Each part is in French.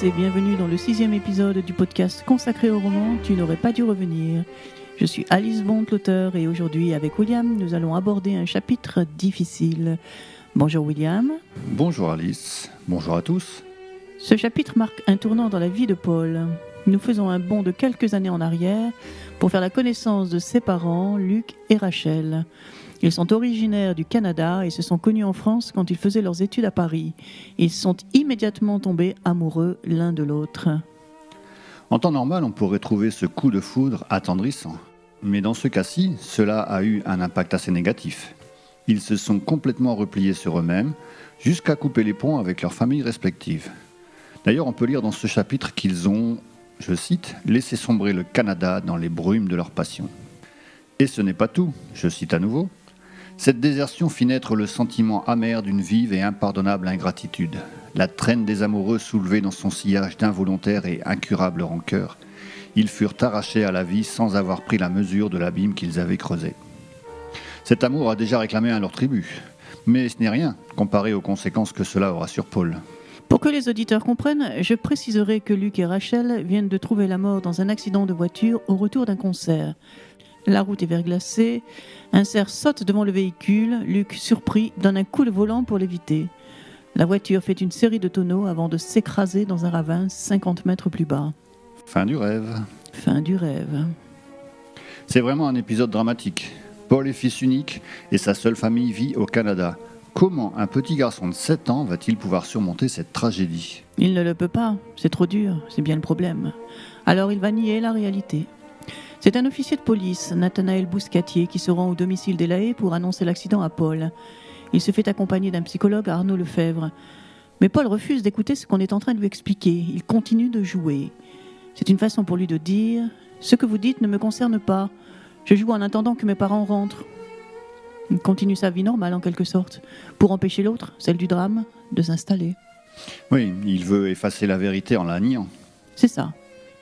tous et bienvenue dans le 6e épisode du podcast consacré au roman « Tu n'aurais pas dû revenir ». Je suis Alice Bond, l'auteur, et aujourd'hui avec William, nous allons aborder un chapitre difficile. Bonjour William. Bonjour Alice, bonjour à tous. Ce chapitre marque un tournant dans la vie de Paul. Nous faisons un bond de quelques années en arrière pour faire la connaissance de ses parents, Luc et Rachel. Ils sont originaires du Canada et se sont connus en France quand ils faisaient leurs études à Paris. Ils sont immédiatement tombés amoureux l'un de l'autre. En temps normal, on pourrait trouver ce coup de foudre attendrissant. Mais dans ce cas-ci, cela a eu un impact assez négatif. Ils se sont complètement repliés sur eux-mêmes, jusqu'à couper les ponts avec leurs familles respectives. D'ailleurs, on peut lire dans ce chapitre qu'ils ont, je cite, « laissé sombrer le Canada dans les brumes de leur passion ». Et ce n'est pas tout, je cite à nouveau. Cette désertion fit naître le sentiment amer d'une vive et impardonnable ingratitude, la traîne des amoureux soulevée dans son sillage d'involontaire et incurable rancœur. Ils furent arrachés à la vie sans avoir pris la mesure de l'abîme qu'ils avaient creusé. Cet amour a déjà réclamé un leur tribut, mais ce n'est rien comparé aux conséquences que cela aura sur Paul. Pour que les auditeurs comprennent, je préciserai que Luc et Rachel viennent de trouver la mort dans un accident de voiture au retour d'un concert. La route est verglacée, un cerf saute devant le véhicule, Luc, surpris, donne un coup de volant pour l'éviter. La voiture fait une série de tonneaux avant de s'écraser dans un ravin 50 mètres plus bas. Fin du rêve. Fin du rêve. C'est vraiment un épisode dramatique. Paul est fils unique et sa seule famille vit au Canada. Comment un petit garçon de 7 ans va-t-il pouvoir surmonter cette tragédie ? Il ne le peut pas, c'est trop dur, c'est bien le problème. Alors il va nier la réalité. C'est un officier de police, Nathanaël Bouscatier, qui se rend au domicile des Lahey pour annoncer l'accident à Paul. Il se fait accompagner d'un psychologue, Arnaud Lefebvre. Mais Paul refuse d'écouter ce qu'on est en train de lui expliquer. Il continue de jouer. C'est une façon pour lui de dire « Ce que vous dites ne me concerne pas. Je joue en attendant que mes parents rentrent. » Il continue sa vie normale en quelque sorte, pour empêcher l'autre, celle du drame, de s'installer. Oui, il veut effacer la vérité en la niant. C'est ça.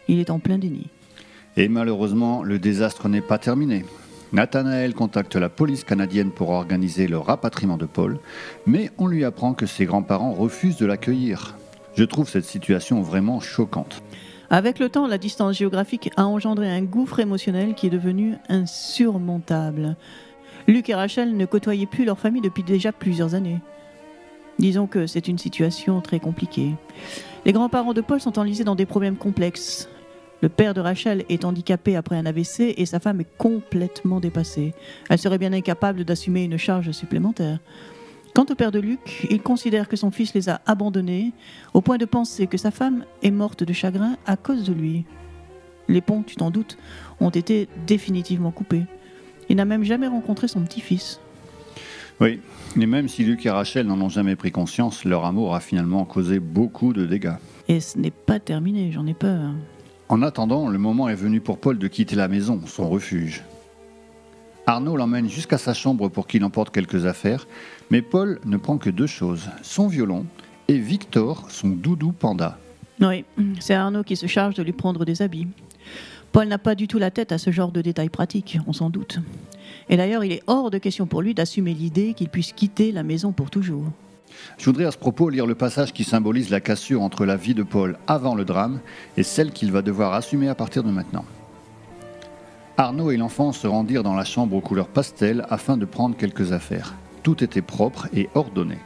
Il est en plein déni. Et malheureusement, le désastre n'est pas terminé. Nathanaël contacte la police canadienne pour organiser le rapatriement de Paul, mais on lui apprend que ses grands-parents refusent de l'accueillir. Je trouve cette situation vraiment choquante. Avec le temps, la distance géographique a engendré un gouffre émotionnel qui est devenu insurmontable. Luc et Rachel ne côtoyaient plus leur famille depuis déjà plusieurs années. Disons que c'est une situation très compliquée. Les grands-parents de Paul sont enlisés dans des problèmes complexes. Le père de Rachel est handicapé après un AVC et sa femme est complètement dépassée. Elle serait bien incapable d'assumer une charge supplémentaire. Quant au père de Luc, il considère que son fils les a abandonnés au point de penser que sa femme est morte de chagrin à cause de lui. Les ponts, tu t'en doutes, ont été définitivement coupés. Il n'a même jamais rencontré son petit-fils. Oui, et même si Luc et Rachel n'en ont jamais pris conscience, leur amour a finalement causé beaucoup de dégâts. Et ce n'est pas terminé, j'en ai peur. En attendant, le moment est venu pour Paul de quitter la maison, son refuge. Arnaud l'emmène jusqu'à sa chambre pour qu'il emporte quelques affaires, mais Paul ne prend que 2 choses, son violon et Victor, son doudou panda. Oui, c'est Arnaud qui se charge de lui prendre des habits. Paul n'a pas du tout la tête à ce genre de détails pratiques, on s'en doute. Et d'ailleurs, il est hors de question pour lui d'assumer l'idée qu'il puisse quitter la maison pour toujours. Je voudrais à ce propos lire le passage qui symbolise la cassure entre la vie de Paul avant le drame et celle qu'il va devoir assumer à partir de maintenant. Arnaud et l'enfant se rendirent dans la chambre aux couleurs pastel afin de prendre quelques affaires. Tout était propre et ordonné.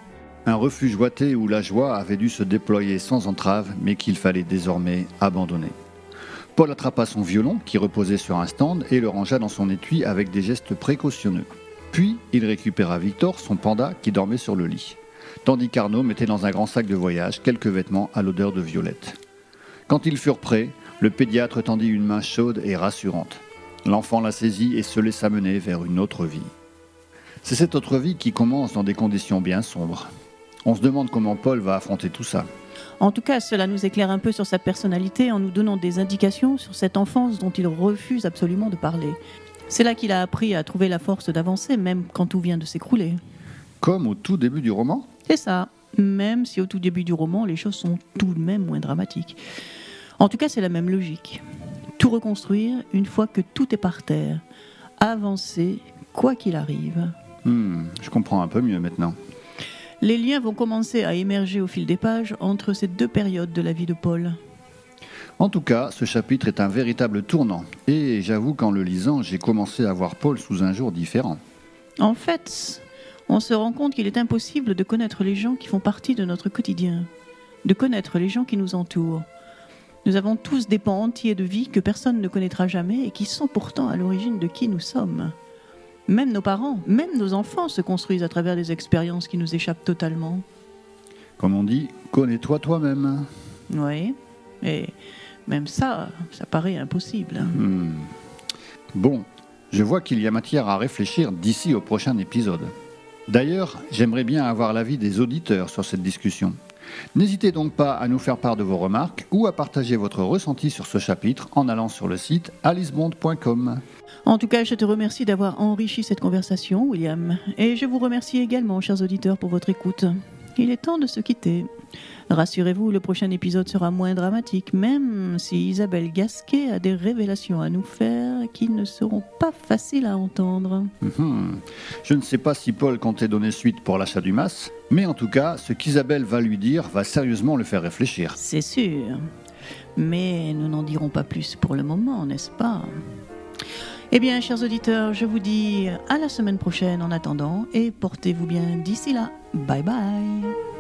Un refuge ouaté où la joie avait dû se déployer sans entrave, mais qu'il fallait désormais abandonner. Paul attrapa son violon qui reposait sur un stand et le rangea dans son étui avec des gestes précautionneux. Puis il récupéra Victor, son panda, qui dormait sur le lit. Tandis qu'Arnaud mettait dans un grand sac de voyage quelques vêtements à l'odeur de violette. Quand ils furent prêts, le pédiatre tendit une main chaude et rassurante. L'enfant la saisit et se laissa mener vers une autre vie. C'est cette autre vie qui commence dans des conditions bien sombres. On se demande comment Paul va affronter tout ça. En tout cas, cela nous éclaire un peu sur sa personnalité en nous donnant des indications sur cette enfance dont il refuse absolument de parler. C'est là qu'il a appris à trouver la force d'avancer, même quand tout vient de s'écrouler. Comme au tout début du roman ? C'est ça, même si au tout début du roman, les choses sont tout de même moins dramatiques. En tout cas, c'est la même logique. Tout reconstruire une fois que tout est par terre. Avancer, quoi qu'il arrive. Je comprends un peu mieux maintenant. Les liens vont commencer à émerger au fil des pages entre ces deux périodes de la vie de Paul. En tout cas, ce chapitre est un véritable tournant, et j'avoue qu'en le lisant, j'ai commencé à voir Paul sous un jour différent. En fait, on se rend compte qu'il est impossible de connaître les gens qui font partie de notre quotidien, de connaître les gens qui nous entourent. Nous avons tous des pans entiers de vie que personne ne connaîtra jamais et qui sont pourtant à l'origine de qui nous sommes. Même nos parents, même nos enfants se construisent à travers des expériences qui nous échappent totalement. Comme on dit, connais-toi toi-même. Oui, et même ça paraît impossible. Bon, je vois qu'il y a matière à réfléchir d'ici au prochain épisode. D'ailleurs, j'aimerais bien avoir l'avis des auditeurs sur cette discussion. N'hésitez donc pas à nous faire part de vos remarques ou à partager votre ressenti sur ce chapitre en allant sur le site alicebond.com. En tout cas, je te remercie d'avoir enrichi cette conversation, William. Et je vous remercie également, chers auditeurs, pour votre écoute. Il est temps de se quitter. Rassurez-vous, le prochain épisode sera moins dramatique, même si Isabelle Gasquet a des révélations à nous faire qui ne seront pas faciles à entendre. Je ne sais pas si Paul comptait donner suite pour l'achat du mas, mais en tout cas, ce qu'Isabelle va lui dire va sérieusement le faire réfléchir. C'est sûr. Mais nous n'en dirons pas plus pour le moment, n'est-ce pas ? Eh bien, chers auditeurs, je vous dis à la semaine prochaine en attendant et portez-vous bien d'ici là. Bye bye.